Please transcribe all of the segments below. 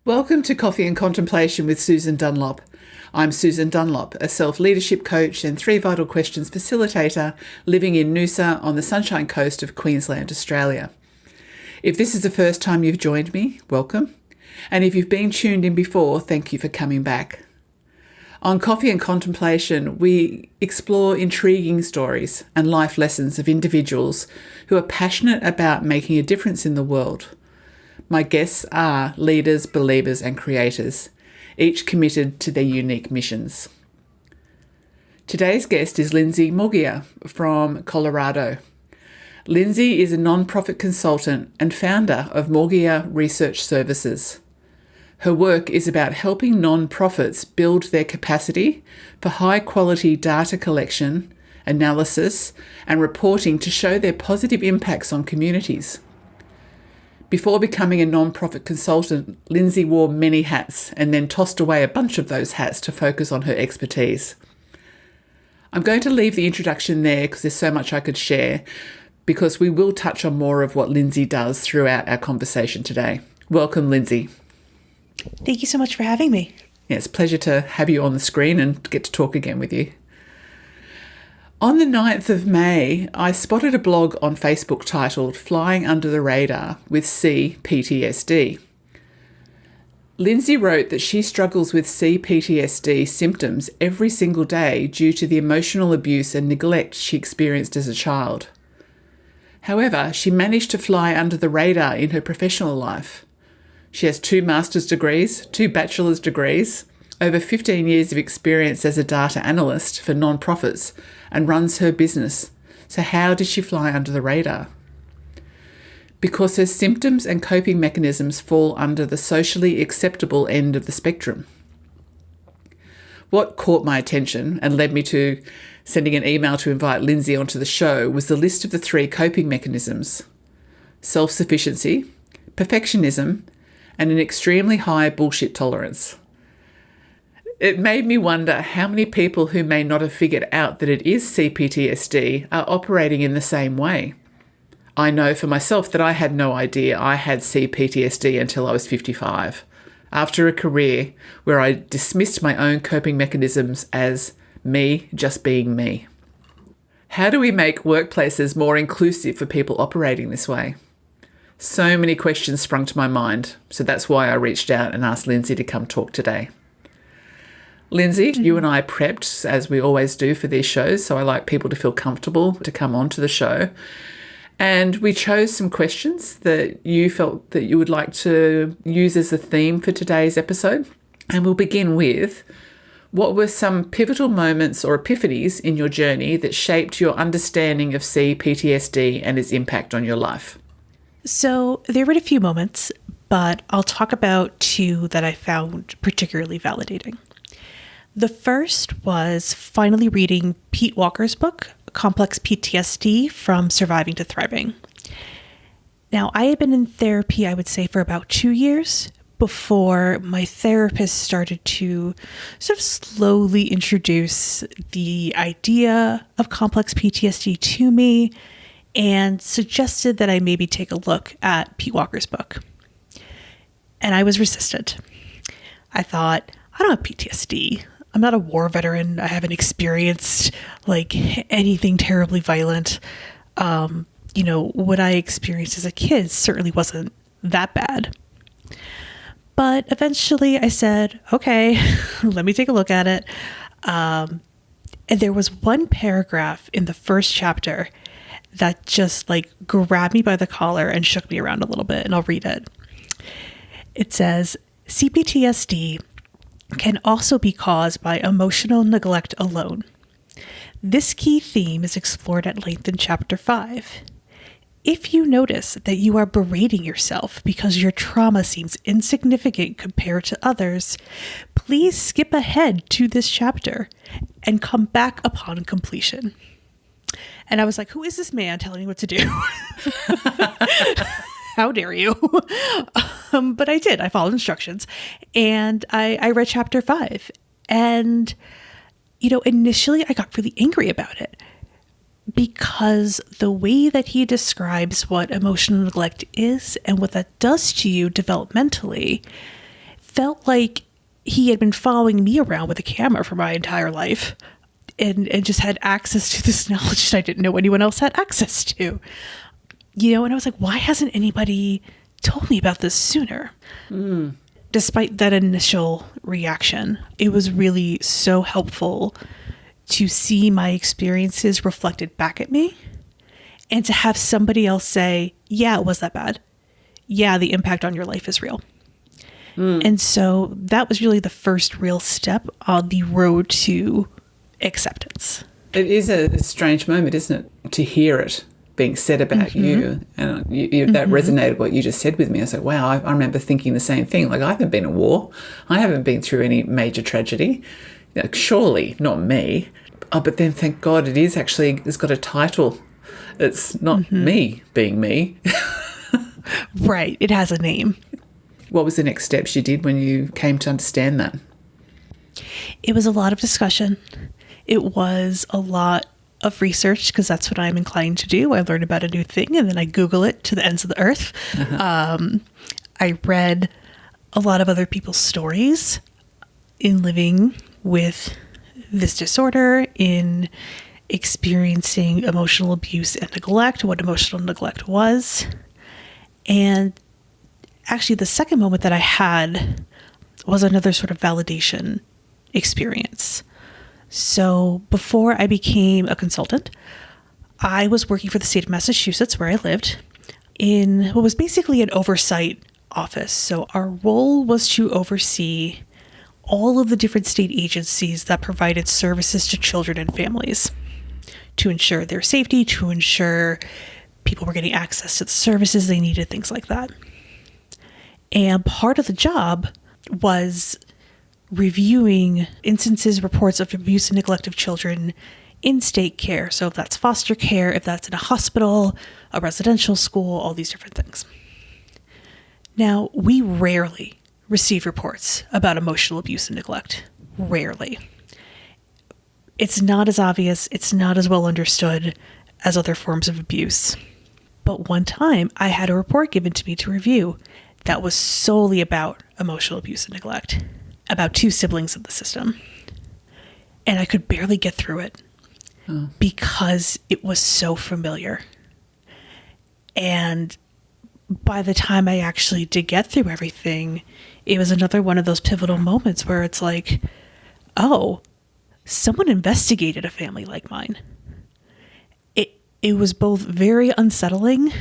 Welcome to Coffee and Contemplation with Susan Dunlop. I'm Susan Dunlop, a self-leadership coach and 3 Vital Questions facilitator living in Noosa on the Sunshine Coast of Queensland, Australia. If this is the first time you've joined me, welcome. And if you've been tuned in before, thank you for coming back. On Coffee and Contemplation, we explore intriguing stories and life lessons of individuals who are passionate about making a difference in the world. My guests are leaders, believers and creators, each committed to their unique missions. Today's guest is Lindsay Morgia from Colorado. Lindsay is a non-profit consultant and founder of Morgia Research Services. Her work is about helping non-profits build their capacity for high-quality data collection, analysis and reporting to show their positive impacts on communities. Before becoming a non-profit consultant, Lindsay wore many hats and then tossed away a bunch of those hats to focus on her expertise. I'm going to leave the introduction there because there's so much I could share, because we will touch on more of what Lindsay does throughout our conversation today. Welcome, Lindsay. Thank you so much for having me. Yeah, it's a pleasure to have you on the screen and get to talk again with you. On the 9th of May, I spotted a blog on Facebook titled Flying Under the Radar with C-PTSD. Lindsay wrote that she struggles with C-PTSD symptoms every single day due to the emotional abuse and neglect she experienced as a child. However, she managed to fly under the radar in her professional life. She has 2 master's degrees, 2 bachelor's degrees, over 15 years of experience as a data analyst for non-profits and runs her business. So how did she fly under the radar? Because her symptoms and coping mechanisms fall under the socially acceptable end of the spectrum. What caught my attention and led me to sending an email to invite Lindsay onto the show was the list of the 3 coping mechanisms: self-sufficiency, perfectionism, and an extremely high bullshit tolerance. It made me wonder how many people who may not have figured out that it is C-PTSD are operating in the same way. I know for myself that I had no idea I had C-PTSD until I was 55, after a career where I dismissed my own coping mechanisms as me just being me. How do we make workplaces more inclusive for people operating this way? So many questions sprung to my mind, so that's why I reached out and asked Lindsay to come talk today. Lindsay, you and I prepped, as we always do for these shows, so I like people to feel comfortable to come on to the show. And we chose some questions that you felt that you would like to use as a theme for today's episode. And we'll begin with, what were some pivotal moments or epiphanies in your journey that shaped your understanding of C-PTSD and its impact on your life? So there were a few moments, but I'll talk about 2 that I found particularly validating. The first was finally reading Pete Walker's book, Complex PTSD, From Surviving to Thriving. Now, I had been in therapy, I would say, for about 2 years before my therapist started to sort of slowly introduce the idea of complex PTSD to me and suggested that I maybe take a look at Pete Walker's book. And I was resistant. I thought, I don't have PTSD. I'm not a war veteran. I haven't experienced anything terribly violent. What I experienced as a kid certainly wasn't that bad. But eventually I said, okay, let me take a look at it. And there was one paragraph in the first chapter that just grabbed me by the collar and shook me around a little bit, and I'll read it. It says, CPTSD can also be caused by emotional neglect alone. This key theme is explored at length in Chapter 5. If you notice that you are berating yourself because your trauma seems insignificant compared to others, please skip ahead to this chapter and come back upon completion. And I was like, who is this man telling me what to do? How dare you? But I did. I followed instructions. And I read Chapter 5. And, initially I got really angry about it, because the way that he describes what emotional neglect is and what that does to you developmentally felt like he had been following me around with a camera for my entire life and just had access to this knowledge that I didn't know anyone else had access to. And I was like, why hasn't anybody told me about this sooner? Despite that initial reaction, it was really so helpful to see my experiences reflected back at me and to have somebody else say, yeah, it was that bad. Yeah, the impact on your life is real. And so that was really the first real step on the road to acceptance. It is a strange moment, isn't it, to hear it being said about you. And that resonated what you just said with me. I was like, wow, I remember thinking the same thing. Like, I haven't been at war. I haven't been through any major tragedy. Like, surely not me. Oh, but then thank God it's got a title. It's not me being me. Right. It has a name. What was the next steps you did when you came to understand that? It was a lot of discussion. It was a lot of research, because that's what I'm inclined to do. I learn about a new thing and then I Google it to the ends of the earth. I read a lot of other people's stories in living with this disorder, in experiencing emotional abuse and neglect, what emotional neglect was. And actually, the second moment that I had was another sort of validation experience. So before I became a consultant, I was working for the state of Massachusetts, where I lived, in what was basically an oversight office. So our role was to oversee all of the different state agencies that provided services to children and families, to ensure their safety, to ensure people were getting access to the services they needed, things like that. And part of the job was reviewing instances, reports of abuse and neglect of children in state care. So if that's foster care, if that's in a hospital, a residential school, all these different things. Now, we rarely receive reports about emotional abuse and neglect. Rarely. It's not as obvious, it's not as well understood as other forms of abuse. But one time, I had a report given to me to review that was solely about emotional abuse and neglect, about 2 siblings in the system. And I could barely get through it because it was so familiar. And by the time I actually did get through everything, it was another one of those pivotal moments where it's like, oh, someone investigated a family like mine. It was both very unsettling,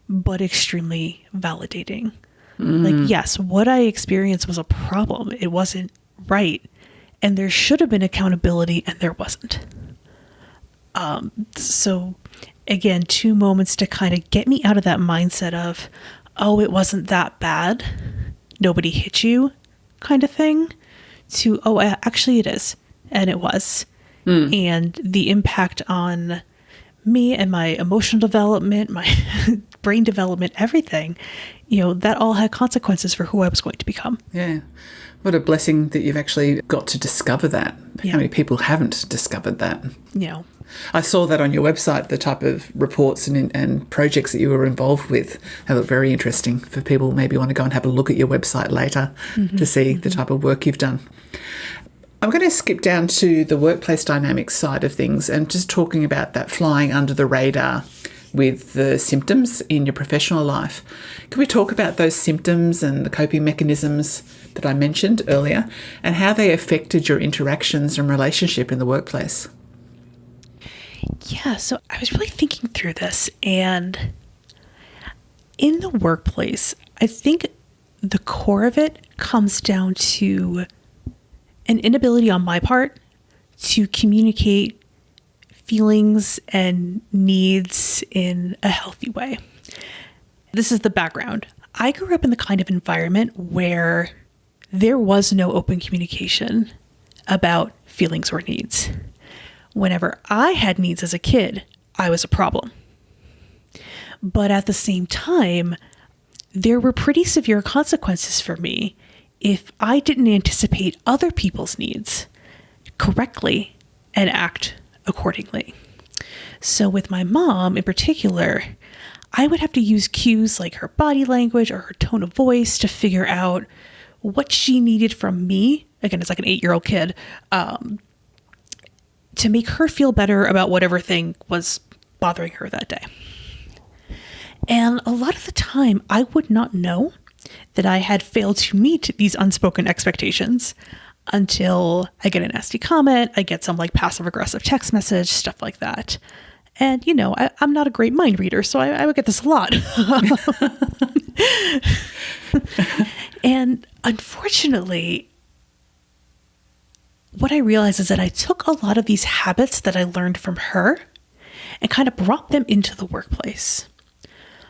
but extremely validating. Like, yes, what I experienced was a problem. It wasn't right. And there should have been accountability, and there wasn't. So, again, 2 moments to kind of get me out of that mindset of, oh, it wasn't that bad, nobody hit you kind of thing, to, oh, actually it is. And it was. And the impact on me and my emotional development, my brain development, everything, that all had consequences for who I was going to become. Yeah. What a blessing that you've actually got to discover that. Yeah. How many people haven't discovered that? Yeah. I saw that on your website, the type of reports and projects that you were involved with. They look very interesting for people who maybe want to go and have a look at your website later to see the type of work you've done. I'm going to skip down to the workplace dynamics side of things and just talking about that flying under the radar with the symptoms in your professional life. Can we talk about those symptoms and the coping mechanisms that I mentioned earlier and how they affected your interactions and relationship in the workplace? Yeah, so I was really thinking through this, and in the workplace, I think the core of it comes down to an inability on my part to communicate feelings and needs in a healthy way. This is the background. I grew up in the kind of environment where there was no open communication about feelings or needs. Whenever I had needs as a kid, I was a problem. But at the same time, there were pretty severe consequences for me if I didn't anticipate other people's needs correctly and act accordingly. So with my mom in particular, I would have to use cues like her body language or her tone of voice to figure out what she needed from me, again, it's like an 8-year-old kid, to make her feel better about whatever thing was bothering her that day. And a lot of the time, I would not know that I had failed to meet these unspoken expectations until I get a nasty comment, I get some like passive aggressive text message, stuff like that. And, you know, I'm not a great mind reader, so I would get this a lot. And unfortunately, what I realized is that I took a lot of these habits that I learned from her and kind of brought them into the workplace.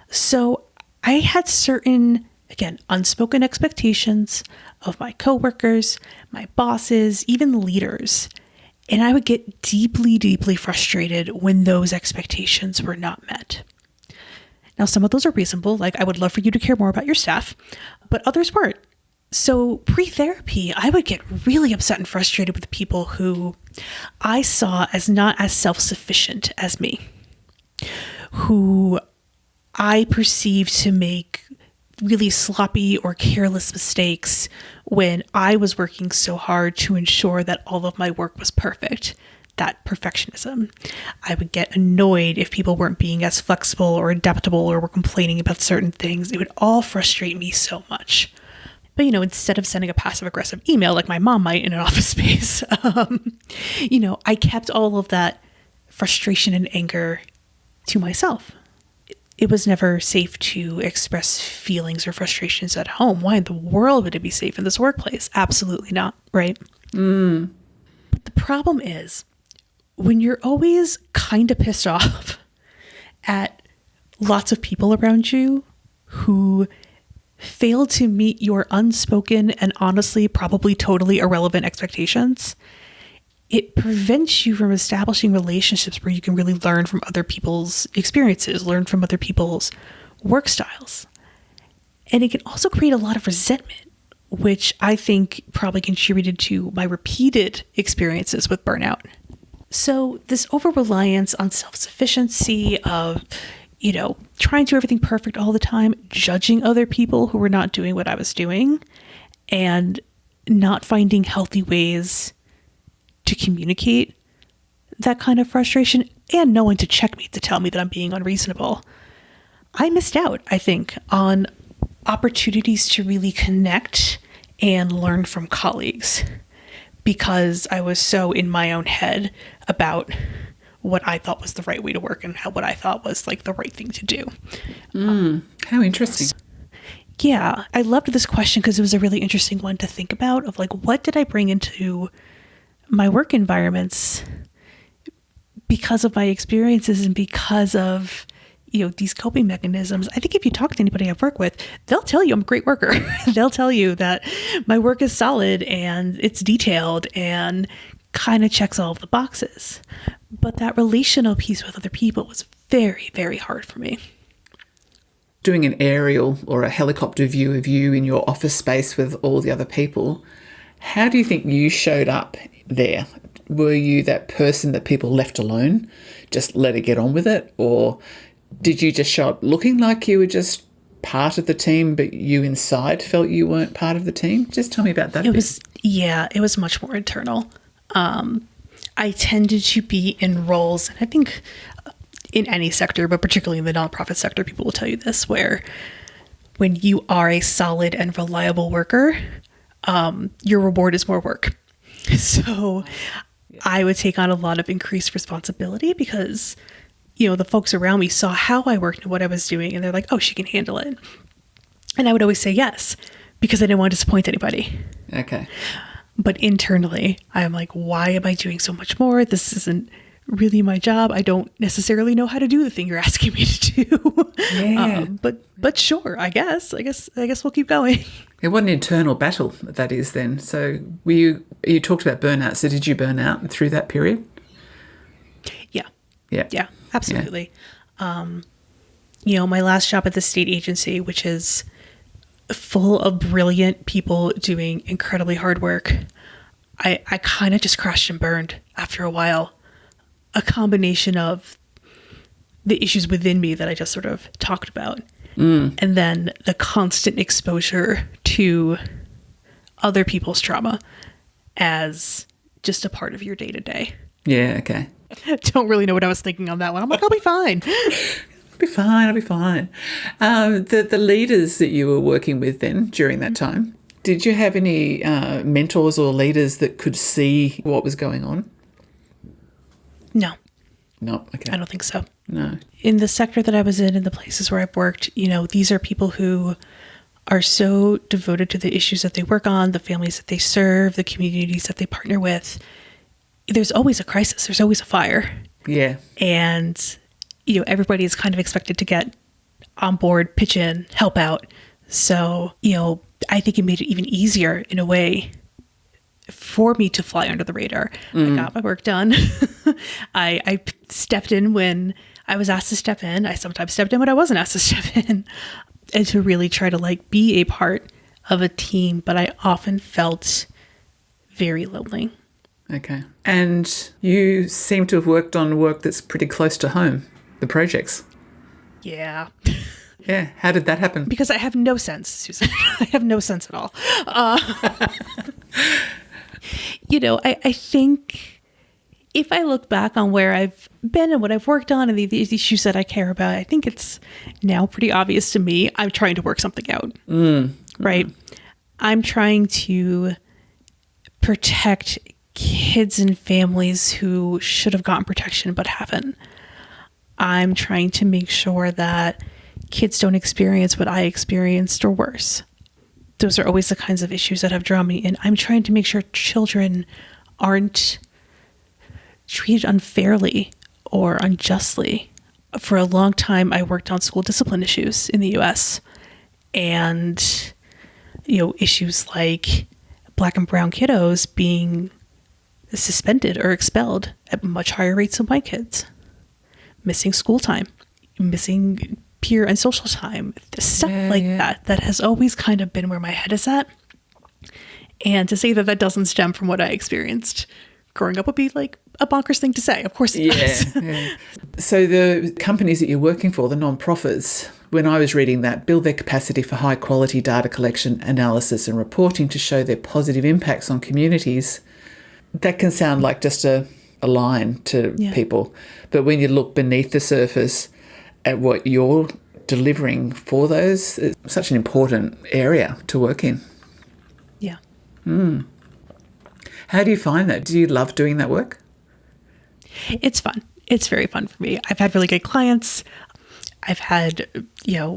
So I had certain, again, unspoken expectations of my coworkers, my bosses, even leaders. And I would get deeply, deeply frustrated when those expectations were not met. Now, some of those are reasonable, like I would love for you to care more about your staff, but others weren't. So pre-therapy, I would get really upset and frustrated with the people who I saw as not as self-sufficient as me, who I perceived to make really sloppy or careless mistakes when I was working so hard to ensure that all of my work was perfect. That perfectionism. I would get annoyed if people weren't being as flexible or adaptable or were complaining about certain things. It would all frustrate me so much. But, you know, instead of sending a passive aggressive email like my mom might in an office space, you know, I kept all of that frustration and anger to myself. It was never safe to express feelings or frustrations at home. Why in the world would it be safe in this workplace? Absolutely not, right? But the problem is, when you're always kind of pissed off at lots of people around you who fail to meet your unspoken and honestly probably totally irrelevant expectations, it prevents you from establishing relationships where you can really learn from other people's experiences, learn from other people's work styles. And it can also create a lot of resentment, which I think probably contributed to my repeated experiences with burnout. So this over-reliance on self-sufficiency of, you know, trying to do everything perfect all the time, judging other people who were not doing what I was doing, and not finding healthy ways to communicate that kind of frustration, and no one to check me to tell me that I'm being unreasonable. I missed out, I think, on opportunities to really connect and learn from colleagues because I was so in my own head about what I thought was the right way to work and what I thought was like the right thing to do. How interesting. Yeah, I loved this question because it was a really interesting one to think about of like, what did I bring into my work environments because of my experiences and because of, you know, these coping mechanisms. I think if you talk to anybody I've worked with, they'll tell you I'm a great worker. They'll tell you that my work is solid and it's detailed and kind of checks all of the boxes. But that relational piece with other people was very, very hard for me. Doing an aerial or a helicopter view of you in your office space with all the other people, how do you think you showed up there? Were you that person that people left alone, just let it get on with it? Or did you just show up looking like you were just part of the team, but you inside felt you weren't part of the team? Just tell me about that. It was much more internal. I tended to be in roles, and I think in any sector, but particularly in the nonprofit sector, people will tell you this, where when you are a solid and reliable worker, your reward is more work. So I would take on a lot of increased responsibility because, you know, the folks around me saw how I worked and what I was doing, and they're like, oh, she can handle it. And I would always say yes, because I didn't want to disappoint anybody. Okay. But internally, I'm like, why am I doing so much more? This isn't really my job. I don't necessarily know how to do the thing you're asking me to do. Yeah. But sure, I guess we'll keep going. What an internal battle that is then. So you talked about burnout. So did you burn out through that period? Yeah. Yeah. Yeah, absolutely. Yeah. You know, my last job at the state agency, which is full of brilliant people doing incredibly hard work, I kind of just crashed and burned after a while. A combination of the issues within me that I just sort of talked about, and then the constant exposure to other people's trauma as just a part of your day to day. Yeah, okay. Don't really know what I was thinking on that one. I'm like, I'll be fine. I'll be fine. The leaders that you were working with then during that time, did you have any mentors or leaders that could see what was going on? No. No, okay. I don't think so. No. In the sector that I was in the places where I've worked, these are people who are so devoted to the issues that they work on, the families that they serve, the communities that they partner with. There's always a crisis. There's always a fire. Yeah. And, everybody is kind of expected to get on board, pitch in, help out. So, I think it made it even easier in a way for me to fly under the radar. I got my work done. I stepped in when I was asked to step in. I sometimes stepped in when I wasn't asked to step in, and to really try to be a part of a team. But I often felt very lonely. Okay. And you seem to have worked on work that's pretty close to home, the projects. Yeah. Yeah. How did that happen? Because I have no sense, Susan. I have no sense at all. I think if I look back on where I've been and what I've worked on and the issues that I care about, I think it's now pretty obvious to me I'm trying to work something out. Right? I'm trying to protect kids and families who should have gotten protection but haven't. I'm trying to make sure that kids don't experience what I experienced or worse. Those are always the kinds of issues that have drawn me. And I'm trying to make sure children aren't treated unfairly or unjustly. For a long time, I worked on school discipline issues in the US. And, issues like Black and brown kiddos being suspended or expelled at much higher rates than white kids. Missing school time, missing peer and social time, stuff that has always kind of been where my head is at. And to say that doesn't stem from what I experienced growing up would be like a bonkers thing to say. Of course it does. Yeah. So the companies that you're working for, the non-profits, when I was reading that, build their capacity for high quality data collection, analysis and reporting to show their positive impacts on communities. That can sound like just a line to people. But when you look beneath the surface at what you're delivering for those, it's such an important area to work in. Yeah. How do you find that? Do you love doing that work? It's fun. It's very fun for me. I've had really good clients. I've had,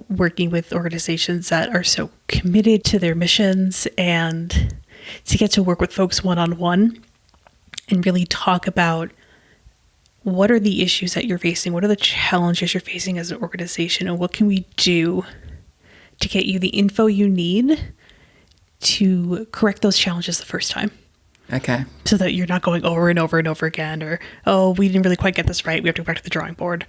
working with organizations that are so committed to their missions, and to get to work with folks one-on-one and really talk about what are the issues that you're facing, what are the challenges you're facing as an organization, and what can we do to get you the info you need to correct those challenges the first time. Okay. So that you're not going over and over and over again, or, we didn't really quite get this right, we have to go back to the drawing board.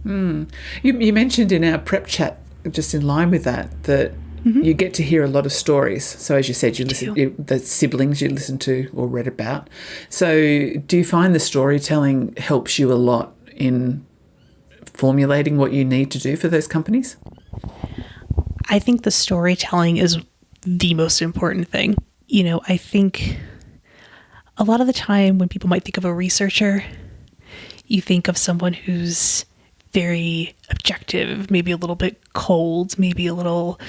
You mentioned in our prep chat, just in line with that you get to hear a lot of stories. So as you said, the siblings you listen to or read about. So do you find the storytelling helps you a lot in formulating what you need to do for those companies? I think the storytelling is the most important thing. I think a lot of the time when people might think of a researcher, you think of someone who's very objective, maybe a little bit cold, maybe a little,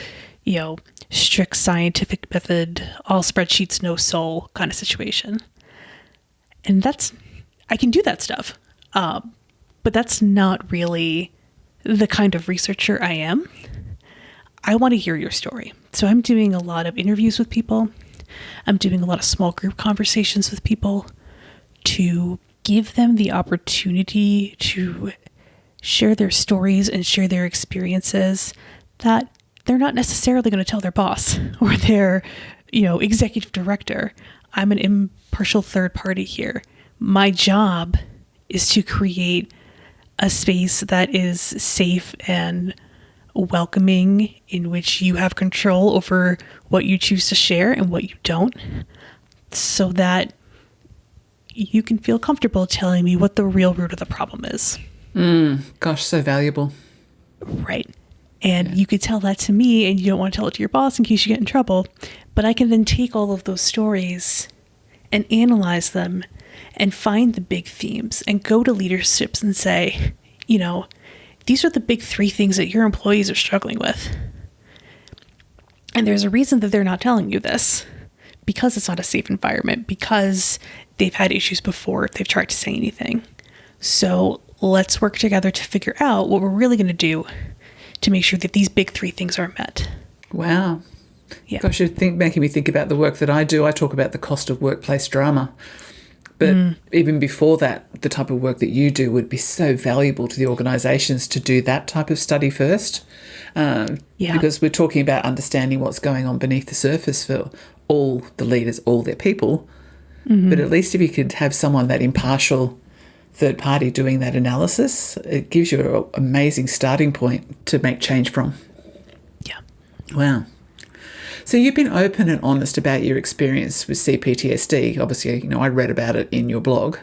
strict scientific method, all spreadsheets, no soul kind of situation. And I can do that stuff. But that's not really the kind of researcher I am. I want to hear your story. So I'm doing a lot of interviews with people. I'm doing a lot of small group conversations with people to give them the opportunity to share their stories and share their experiences that they're not necessarily going to tell their boss or their, executive director. I'm an impartial third party here. My job is to create a space that is safe and welcoming, in which you have control over what you choose to share and what you don't, so that you can feel comfortable telling me what the real root of the problem is. Gosh, so valuable. Right. And you could tell that to me, and you don't want to tell it to your boss in case you get in trouble. But I can then take all of those stories and analyze them and find the big themes and go to leaderships and say, these are the big 3 things that your employees are struggling with. And there's a reason that they're not telling you this, because it's not a safe environment, because they've had issues before if they've tried to say anything. So let's work together to figure out what we're really going to do to make sure that these big 3 things are met. Wow. Yeah. Gosh, you're making me think about the work that I do. I talk about the cost of workplace drama. But even before that, the type of work that you do would be so valuable to the organisations to do that type of study first. Because we're talking about understanding what's going on beneath the surface for all the leaders, all their people. But at least if you could have someone, that impartial third party, doing that analysis, it gives you an amazing starting point to make change from. Yeah. Wow. So you've been open and honest about your experience with C-PTSD. Obviously, I read about it in your blog.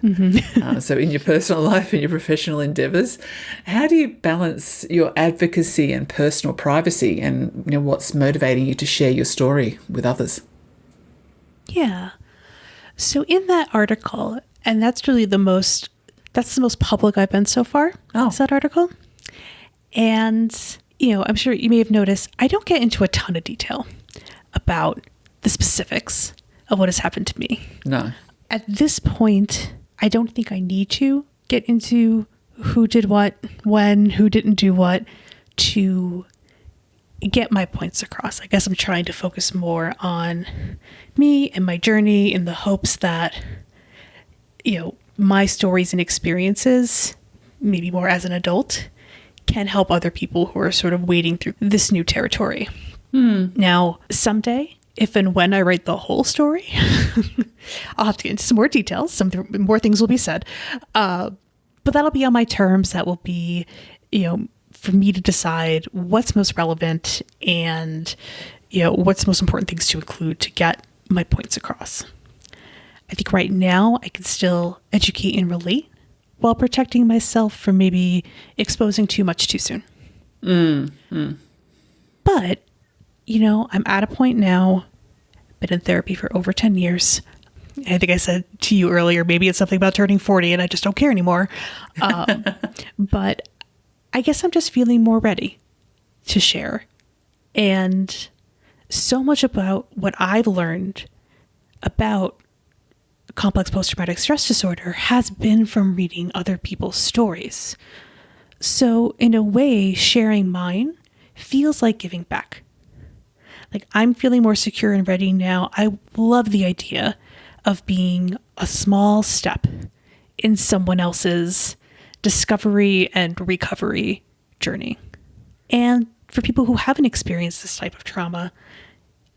So in your personal life and your professional endeavours, how do you balance your advocacy and personal privacy, and what's motivating you to share your story with others? Yeah. So in that article, and that's really the most public I've been so far, is that article. And, I'm sure you may have noticed, I don't get into a ton of detail about the specifics of what has happened to me. No. At this point, I don't think I need to get into who did what, when, who didn't do what, to get my points across. I guess I'm trying to focus more on me and my journey, in the hopes that, my stories and experiences, maybe more as an adult, can help other people who are sort of wading through this new territory. Now, someday, if and when I write the whole story, I'll have to get into some more details. Some more things will be said. But that'll be on my terms. That will be, for me to decide what's most relevant and, what's the most important things to include to get my points across. I think right now I can still educate and relate while protecting myself from maybe exposing too much too soon. But, I'm at a point now, been in therapy for over 10 years. I think I said to you earlier, maybe it's something about turning 40 and I just don't care anymore. But I guess I'm just feeling more ready to share. And so much about what I've learned about complex post-traumatic stress disorder has been from reading other people's stories. So in a way, sharing mine feels like giving back. Like, I'm feeling more secure and ready now. I love the idea of being a small step in someone else's discovery and recovery journey. And for people who haven't experienced this type of trauma,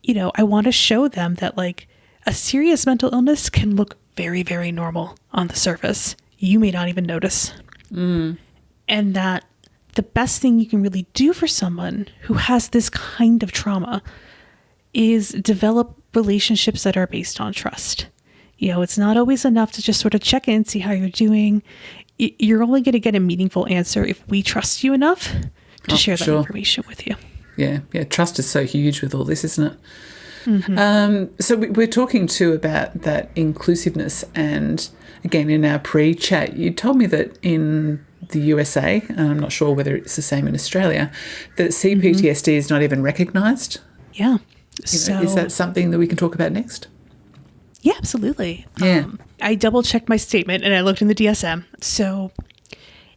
I want to show them that, like, a serious mental illness can look very, very normal on the surface. You may not even notice. And that the best thing you can really do for someone who has this kind of trauma is develop relationships that are based on trust. It's not always enough to just sort of check in, see how you're doing. You're only going to get a meaningful answer if we trust you enough to share that information with you. Yeah. Trust is so huge with all this, isn't it? So we're talking too about that inclusiveness, and again, in our pre-chat, you told me that in the USA, and I'm not sure whether it's the same in Australia, that C-PTSD is not even recognised. Yeah. Is that something that we can talk about next? Yeah, absolutely. Yeah. I double-checked my statement and I looked in the DSM. So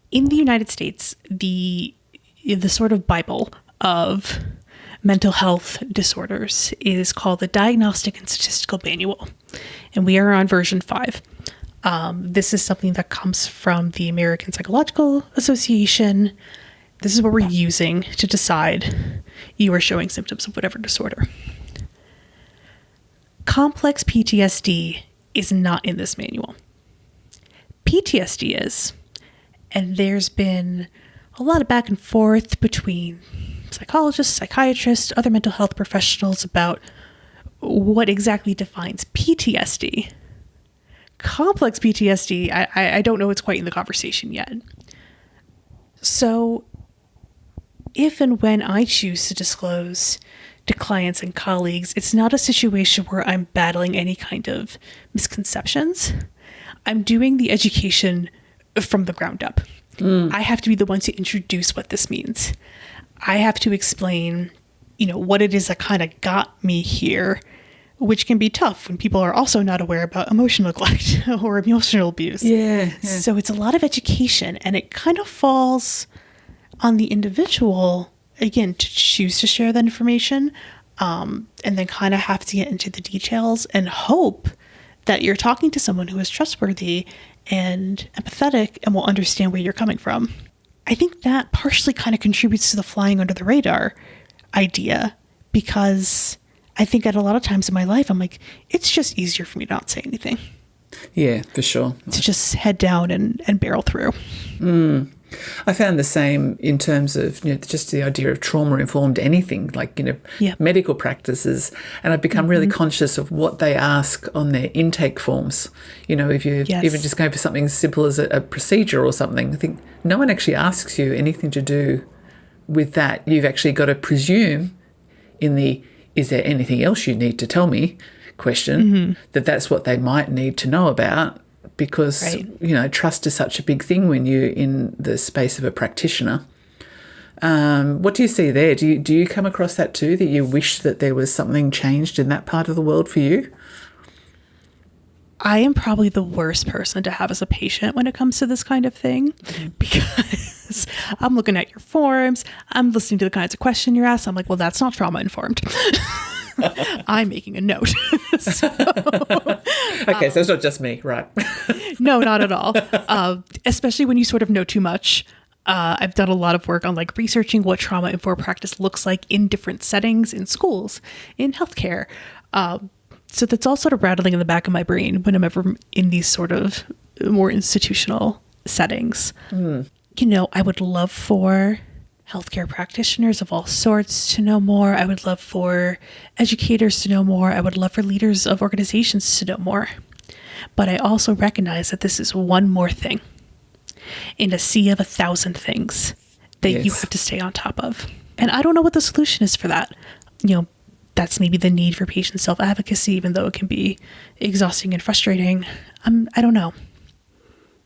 in the United States, the sort of Bible of mental health disorders is called the Diagnostic and Statistical Manual, and we are on version 5. This is something that comes from the American Psychological Association. This is what we're using to decide you are showing symptoms of whatever disorder. Complex PTSD is not in this manual. PTSD is, and there's been a lot of back and forth between psychologists, psychiatrists, other mental health professionals about what exactly defines PTSD. Complex PTSD, I don't know, it's quite in the conversation yet. So if and when I choose to disclose to clients and colleagues, it's not a situation where I'm battling any kind of misconceptions. I'm doing the education from the ground up. I have to be the one to introduce what this means. I have to explain, what it is that kind of got me here, which can be tough when people are also not aware about emotional neglect or emotional abuse. Yeah. So it's a lot of education, and it kind of falls on the individual, again, to choose to share that information, and then kind of have to get into the details and hope that you're talking to someone who is trustworthy and empathetic and will understand where you're coming from. I think that partially kind of contributes to the flying under the radar idea, because I think at a lot of times in my life, I'm like, it's just easier for me to not say anything. Yeah, for sure. To just head down and barrel through. I found the same in terms of just the idea of trauma-informed anything, like, medical practices. And I've become really conscious of what they ask on their intake forms. If you're even just going for something as simple as a procedure or something, I think no one actually asks you anything to do with that. You've actually got to presume in the "is there anything else you need to tell me" question that's what they might need to know about. Because, trust is such a big thing when you're in the space of a practitioner. What do you see there? Do you come across that too, that you wish that there was something changed in that part of the world for you? I am probably the worst person to have as a patient when it comes to this kind of thing, because I'm looking at your forms, I'm listening to the kinds of questions you're asked. I'm like, well, that's not trauma informed. I'm making a note. Okay, so it's not just me, right? No, not at all. Especially when you sort of know too much. I've done a lot of work on researching what trauma-informed practice looks like in different settings, in schools, in healthcare. So that's all sort of rattling in the back of my brain when I'm ever in these sort of more institutional settings. I would love for healthcare practitioners of all sorts to know more. I would love for educators to know more. I would love for leaders of organizations to know more. But I also recognize that this is one more thing in a sea of 1,000 things that you have to stay on top of. And I don't know what the solution is for that. That's maybe the need for patient self-advocacy, even though it can be exhausting and frustrating. I don't know.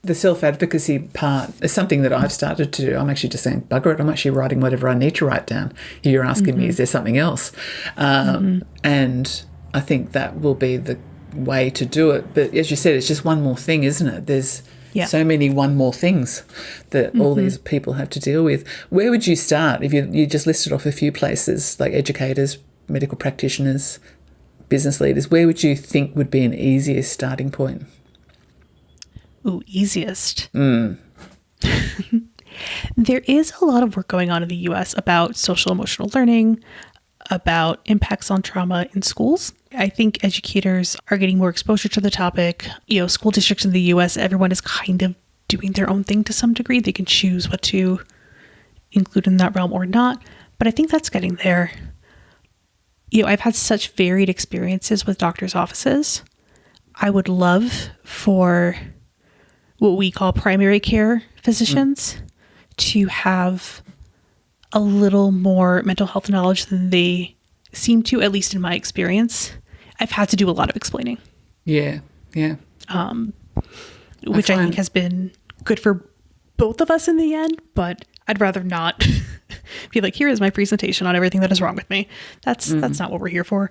The self-advocacy part is something that I've started to do. I'm actually just saying, bugger it, I'm actually writing whatever I need to write down. You're asking me, is there something else? And I think that will be the way to do it. But as you said, it's just one more thing, isn't it? There's so many one more things that all these people have to deal with. Where would you start if you just listed off a few places, like educators, medical practitioners, business leaders? Where would you think would be an easiest starting point? Ooh, easiest. There is a lot of work going on in the US about social emotional learning, about impacts on trauma in schools. I think educators are getting more exposure to the topic. School districts in the US, everyone is kind of doing their own thing to some degree. They can choose what to include in that realm or not. But I think that's getting there. I've had such varied experiences with doctors' offices. I would love for what we call primary care physicians to have a little more mental health knowledge than they seem to, at least in my experience. I've had to do a lot of explaining. Yeah. Which I think has been good for both of us in the end, but I'd rather not be like, here is my presentation on everything that is wrong with me. That's not what we're here for.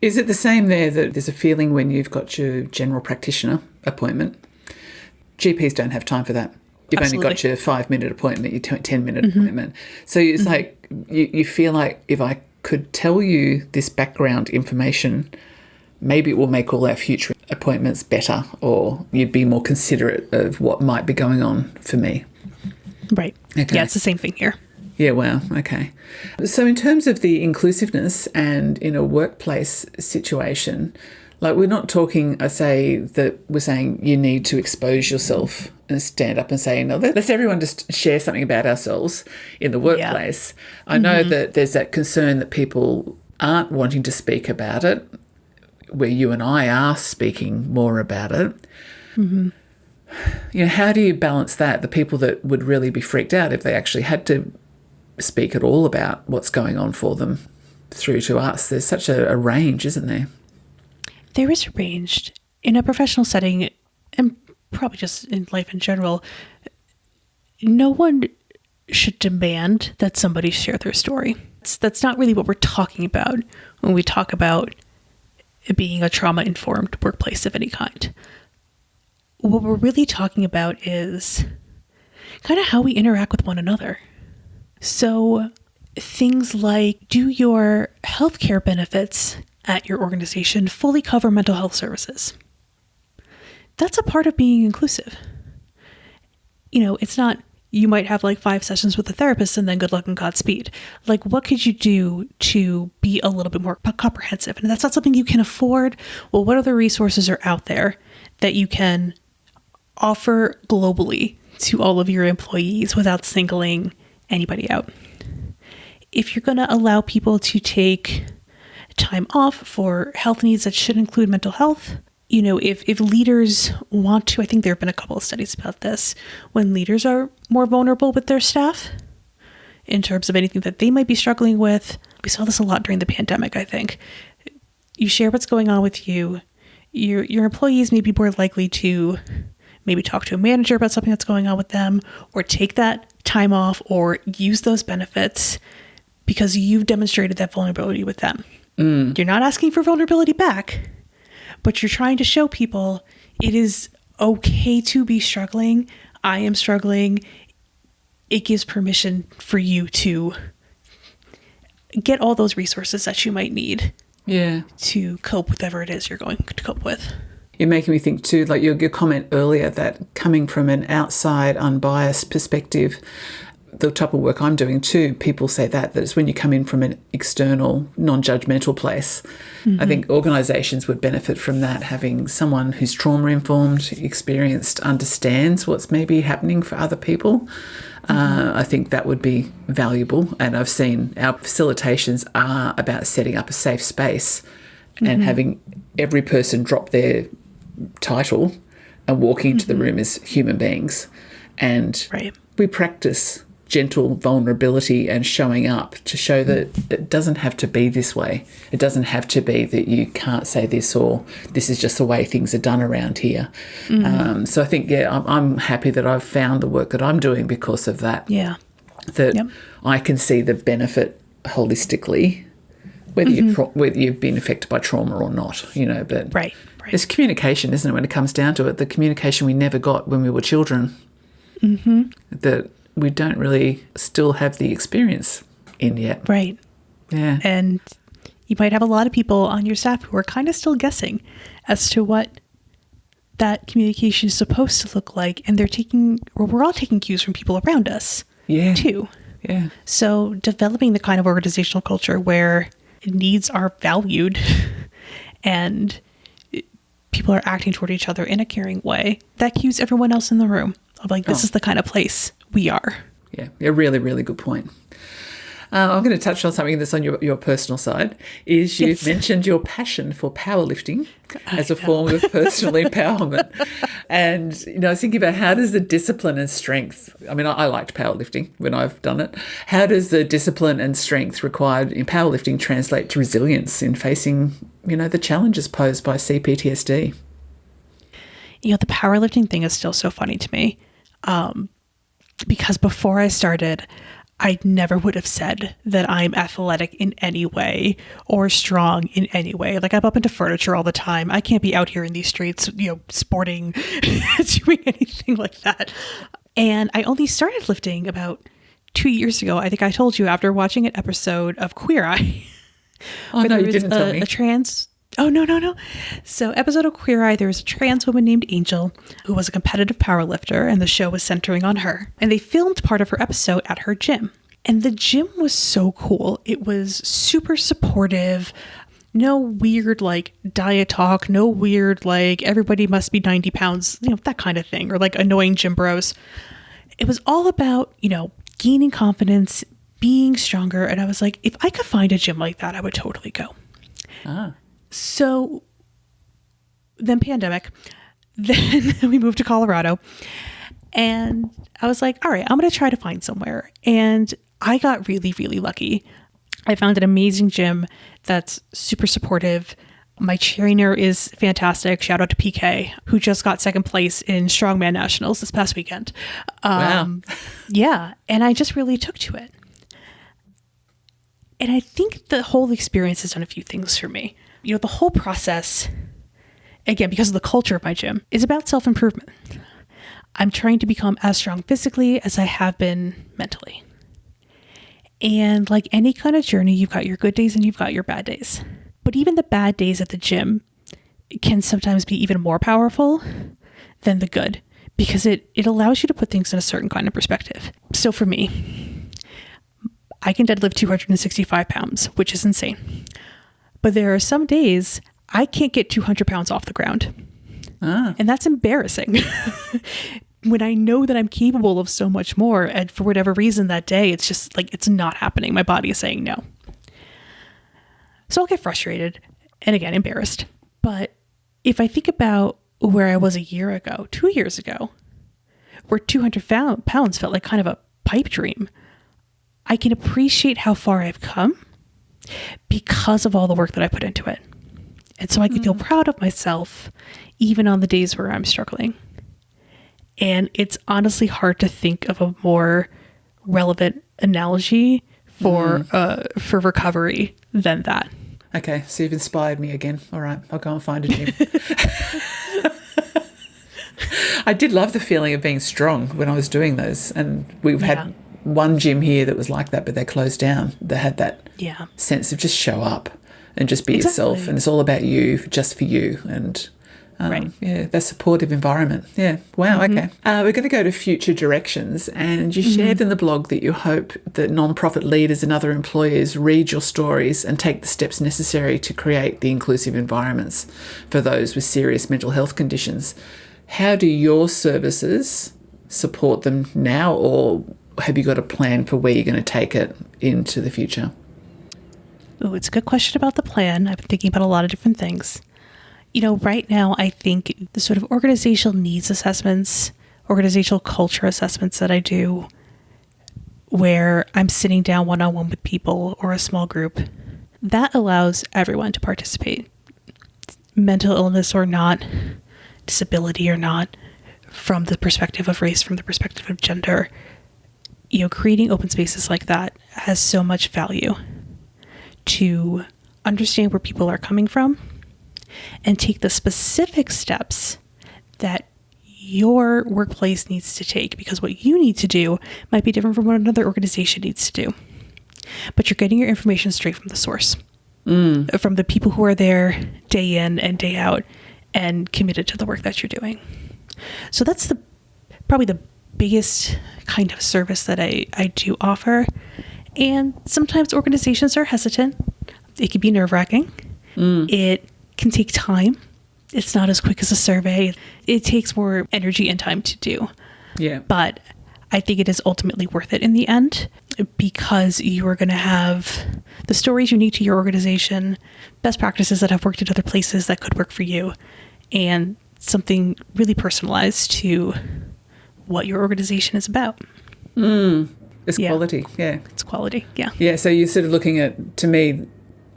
Is it the same there, that there's a feeling when you've got your general practitioner appointment, GPs don't have time for that? You've Absolutely. only got your 5-minute appointment, your 10-minute appointment. So it's like you feel like if I could tell you this background information, maybe it will make all our future appointments better, or you'd be more considerate of what might be going on for me. Right. Okay. Yeah, it's the same thing here. Yeah, wow. Okay. So in terms of the inclusiveness and in a workplace situation, we're not talking, I say, that we're saying you need to expose yourself and stand up and say, no, let's everyone just share something about ourselves in the workplace. Yeah. I know that there's that concern that people aren't wanting to speak about it, where you and I are speaking more about it. How do you balance that? The people that would really be freaked out if they actually had to speak at all about what's going on for them through to us. There's such a range, isn't there? There is a range. In a professional setting, and probably just in life in general, no one should demand that somebody share their story. That's not really what we're talking about when we talk about it being a trauma-informed workplace of any kind. What we're really talking about is kind of how we interact with one another. So things like, do your healthcare benefits at your organization fully cover mental health services? That's a part of being inclusive. It's not, you might have like 5 sessions with a therapist and then good luck and Godspeed. Like, what could you do to be a little bit more comprehensive? And if that's not something you can afford, well, what other resources are out there that you can offer globally to all of your employees without singling anybody out? If you're going to allow people to take time off for health needs that should include mental health, if leaders want to, I think there have been a couple of studies about this, when leaders are more vulnerable with their staff in terms of anything that they might be struggling with. We saw this a lot during the pandemic, I think. You share what's going on with you. Your employees may be more likely to maybe talk to a manager about something that's going on with them, or take that time off or use those benefits because you've demonstrated that vulnerability with them. You're not asking for vulnerability back, but you're trying to show people it is okay to be struggling. I am struggling. It gives permission for you to get all those resources that you might need to cope with whatever it is you're going to cope with. You're making me think too, like your comment earlier, that coming from an outside, unbiased perspective, the type of work I'm doing too, people say that it's when you come in from an external, non-judgmental place. I think organisations would benefit from that, having someone who's trauma-informed, experienced, understands what's maybe happening for other people. I think that would be valuable. And I've seen our facilitations are about setting up a safe space and having every person drop their title and walking into the room as human beings. And we practice gentle vulnerability and showing up to show that it doesn't have to be this way. It doesn't have to be that you can't say this, or this is just the way things are done around here. So I think, I'm happy that I've found the work that I'm doing because of that. I can see the benefit holistically, whether you've been affected by trauma or not, but it's communication, isn't it, when it comes down to it, the communication we never got when we were children, that we don't really still have the experience in yet. Right. Yeah. And you might have a lot of people on your staff who are kind of still guessing as to what that communication is supposed to look like. And we're all taking cues from people around us too. Yeah. So developing the kind of organizational culture where needs are valued and people are acting toward each other in a caring way, that cues everyone else in the room of like, this is the kind of place we are. Yeah, a really, really good point. I'm going to touch on something that's on your personal side. Is you've mentioned your passion for powerlifting as a form of personal empowerment. And, I was thinking about, how does the discipline and strength, I mean, I liked powerlifting when I've done it. How does the discipline and strength required in powerlifting translate to resilience in facing, the challenges posed by C-PTSD? The powerlifting thing is still so funny to me. Because before I started, I never would have said that I'm athletic in any way or strong in any way. Like, I'm up into furniture all the time. I can't be out here in these streets, sporting, doing anything like that. And I only started lifting about 2 years ago. I think I told you, after watching an episode of Queer Eye. Oh, no, you didn't tell me. Oh, no. So, episode of Queer Eye, there was a trans woman named Angel who was a competitive powerlifter, and the show was centering on her. And they filmed part of her episode at her gym. And the gym was so cool. It was super supportive. No weird, diet talk. No weird, everybody must be 90 pounds, that kind of thing. Or, annoying gym bros. It was all about, gaining confidence, being stronger. And I was like, if I could find a gym like that, I would totally go. So then pandemic, then we moved to Colorado, and I was like, all right, I'm going to try to find somewhere. And I got really, really lucky. I found an amazing gym that's super supportive. My trainer is fantastic. Shout out to PK, who just got second place in Strongman Nationals this past weekend. Wow. Yeah. And I just really took to it. And I think the whole experience has done a few things for me. You know, the whole process, again, because of the culture of my gym, is about self-improvement. I'm trying to become as strong physically as I have been mentally. And like any kind of journey, you've got your good days and you've got your bad days. But even the bad days at the gym can sometimes be even more powerful than the good, because it allows you to put things in a certain kind of perspective. So for me, I can deadlift 265 pounds, which is insane. But there are some days I can't get 200 pounds off the ground. And that's embarrassing. When I know that I'm capable of so much more, and for whatever reason that day, it's just like, it's not happening. My body is saying no. So I'll get frustrated and again, embarrassed. But if I think about where I was a year ago, 2 years ago, where 200 pounds felt like kind of a pipe dream, I can appreciate how far I've come because of all the work that I put into it. And so I can feel proud of myself, even on the days where I'm struggling. And it's honestly hard to think of a more relevant analogy for recovery than that. Okay, so you've inspired me again. All right, I'll go and find a gym. I did love the feeling of being strong when I was doing those. And we've had one gym here that was like that, but they closed down. They had that sense of just show up and just be yourself. And it's all about you, just for you. And that supportive environment. Yeah. Wow. Okay. We're going to go to future directions. And you shared in the blog that you hope that nonprofit leaders and other employers read your stories and take the steps necessary to create the inclusive environments for those with serious mental health conditions. How do your services support them now, or have you got a plan for where you're going to take it into the future? Oh, it's a good question about the plan. I've been thinking about a lot of different things. You know, right now, I think the sort of organizational needs assessments, organizational culture assessments that I do, where I'm sitting down one-on-one with people or a small group, that allows everyone to participate. Mental illness or not, disability or not, from the perspective of race, from the perspective of gender. You know, creating open spaces like that has so much value to understand where people are coming from and take the specific steps that your workplace needs to take, because what you need to do might be different from what another organization needs to do. But you're getting your information straight from the source, from the people who are there day in and day out and committed to the work that you're doing. So that's probably the biggest kind of service that I do offer. And sometimes organizations are hesitant. It can be nerve-wracking. It can take time. It's not as quick as a survey. It takes more energy and time to do. Yeah. But I think it is ultimately worth it in the end, because you are going to have the stories unique to your organization, best practices that have worked at other places that could work for you, and something really personalized to what your organization is about. It's quality. Yeah. It's quality. Yeah. Yeah. So you're sort of looking at, to me,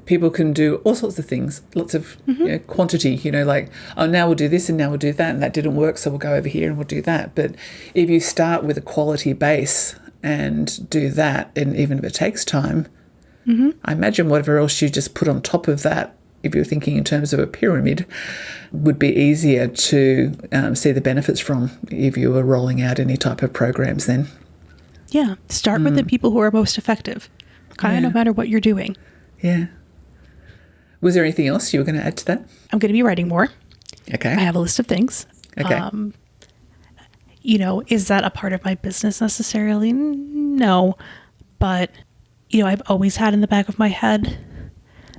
people can do all sorts of things, lots of quantity, like, oh, now we'll do this and now we'll do that, and that didn't work, so we'll go over here and we'll do that. But if you start with a quality base and do that, and even if it takes time, I imagine whatever else you just put on top of that, if you're thinking in terms of a pyramid, would be easier to see the benefits from if you were rolling out any type of programs then. Yeah. Start with the people who are most effective, no matter what you're doing. Yeah. Was there anything else you were going to add to that? I'm going to be writing more. Okay. I have a list of things. Okay. Is that a part of my business necessarily? No. But, I've always had in the back of my head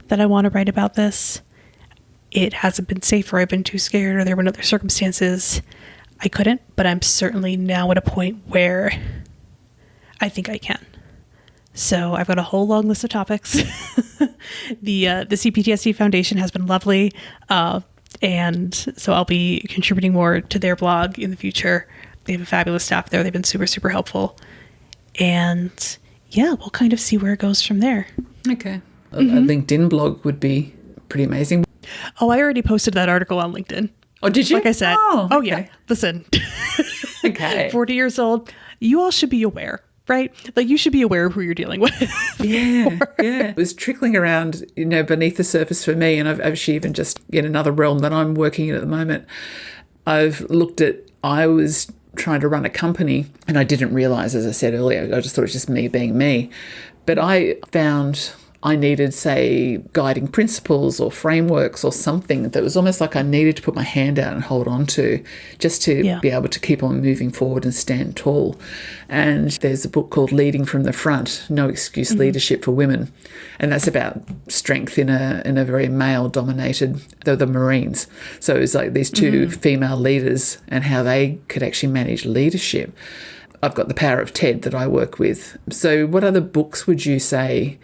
that I want to write about this. It hasn't been safe, or I've been too scared, or there were other circumstances I couldn't. But I'm certainly now at a point where I think I can. So I've got a whole long list of topics. The C-PTSD Foundation has been lovely. And so I'll be contributing more to their blog in the future. They have a fabulous staff there. They've been super, super helpful. And, yeah, we'll kind of see where it goes from there. Okay. A LinkedIn blog would be pretty amazing. Oh, I already posted that article on LinkedIn. Oh, did you? Like I said. Oh, okay. Yeah. Listen. Okay. 40 years old. You all should be aware, right? Like, you should be aware of who you're dealing with. Yeah. It was trickling around, beneath the surface for me. And I've actually even just in another realm that I'm working in at the moment, I was trying to run a company and I didn't realize, as I said earlier, I just thought it was just me being me. But I found I needed, say, guiding principles or frameworks or something that was almost like I needed to put my hand out and hold on to just to be able to keep on moving forward and stand tall. And there's a book called Leading from the Front, No Excuse Leadership for Women. And that's about strength in a very male-dominated, they're the Marines. So it's like these two female leaders and how they could actually manage leadership. I've got The Power of TED that I work with. So what other books would you say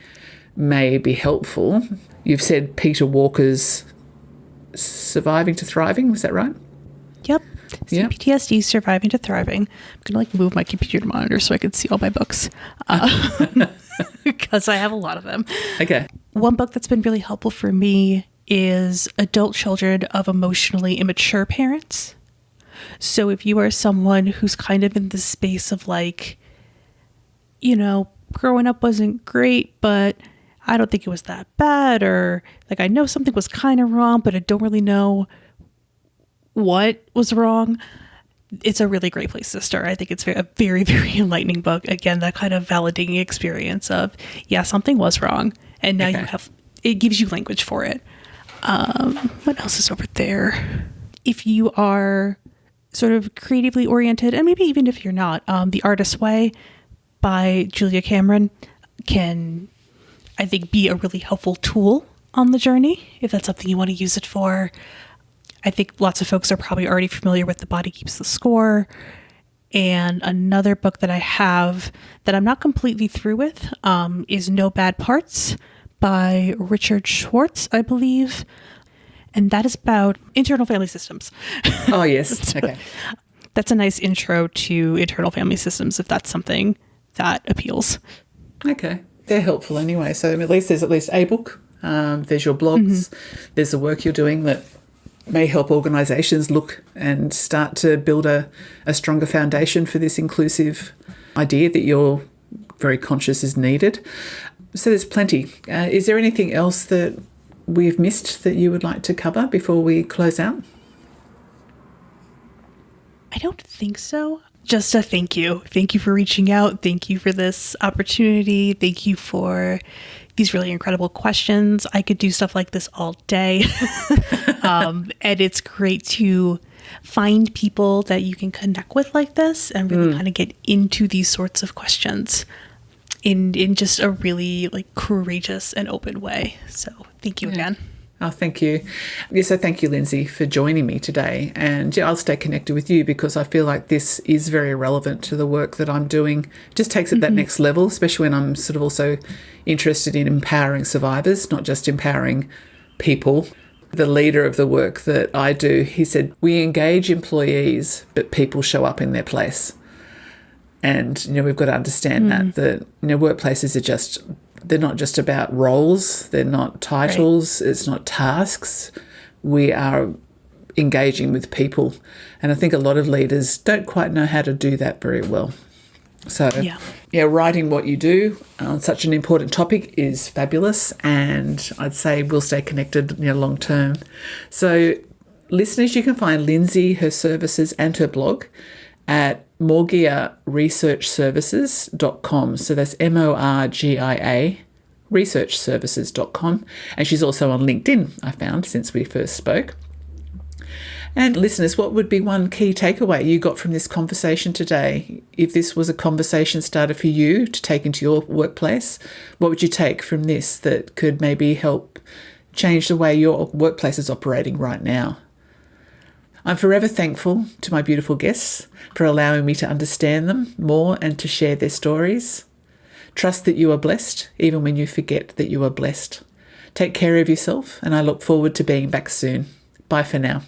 may be helpful? You've said Peter Walker's Surviving to Thriving, was that right? Yep. C-PTSD, Surviving to Thriving. I'm going to move my computer monitor so I can see all my books because I have a lot of them. Okay. One book that's been really helpful for me is Adult Children of Emotionally Immature Parents. So if you are someone who's kind of in the space of like, growing up wasn't great, but I don't think it was that bad, or like I know something was kind of wrong, but I don't really know what was wrong. It's a really great place to start. I think it's a very, very enlightening book. Again, that kind of validating experience of, something was wrong. And now it gives you language for it. What else is over there? If you are sort of creatively oriented, and maybe even if you're not, The Artist's Way by Julia Cameron can, I think, be a really helpful tool on the journey, if that's something you want to use it for. I think lots of folks are probably already familiar with The Body Keeps the Score. And another book that I have that I'm not completely through with is No Bad Parts by Richard Schwartz, I believe. And that is about internal family systems. Oh, yes. Okay. That's a nice intro to internal family systems, if that's something that appeals. Okay. They're helpful anyway. So at least there's a book. There's your blogs. There's the work you're doing that may help organisations look and start to build a stronger foundation for this inclusive idea that you're very conscious is needed. So there's plenty. Is there anything else that we've missed that you would like to cover before we close out? I don't think so. Just a thank you. Thank you for reaching out. Thank you for this opportunity. Thank you for these really incredible questions. I could do stuff like this all day. And it's great to find people that you can connect with like this and really kind of get into these sorts of questions in just a really courageous and open way. So thank you again. Oh, thank you. Yes, so thank you, Lindsay, for joining me today. And I'll stay connected with you because I feel like this is very relevant to the work that I'm doing. It just takes it that next level, especially when I'm sort of also interested in empowering survivors, not just empowering people. The leader of the work that I do, he said, we engage employees, but people show up in their place. And, we've got to understand that workplaces are they're not just about roles, they're not titles, It's not tasks. We are engaging with people. And I think a lot of leaders don't quite know how to do that very well. So, writing what you do on such an important topic is fabulous. And I'd say we'll stay connected long term. So, listeners, you can find Lindsay, her services and her blog at morgiaresearchservices.com. So that's MORGIA researchservices.com. And she's also on LinkedIn, I found, since we first spoke. And listeners, what would be one key takeaway you got from this conversation today? If this was a conversation starter for you to take into your workplace, what would you take from this that could maybe help change the way your workplace is operating right now? I'm forever thankful to my beautiful guests for allowing me to understand them more and to share their stories. Trust that you are blessed, even when you forget that you are blessed. Take care of yourself, and I look forward to being back soon. Bye for now.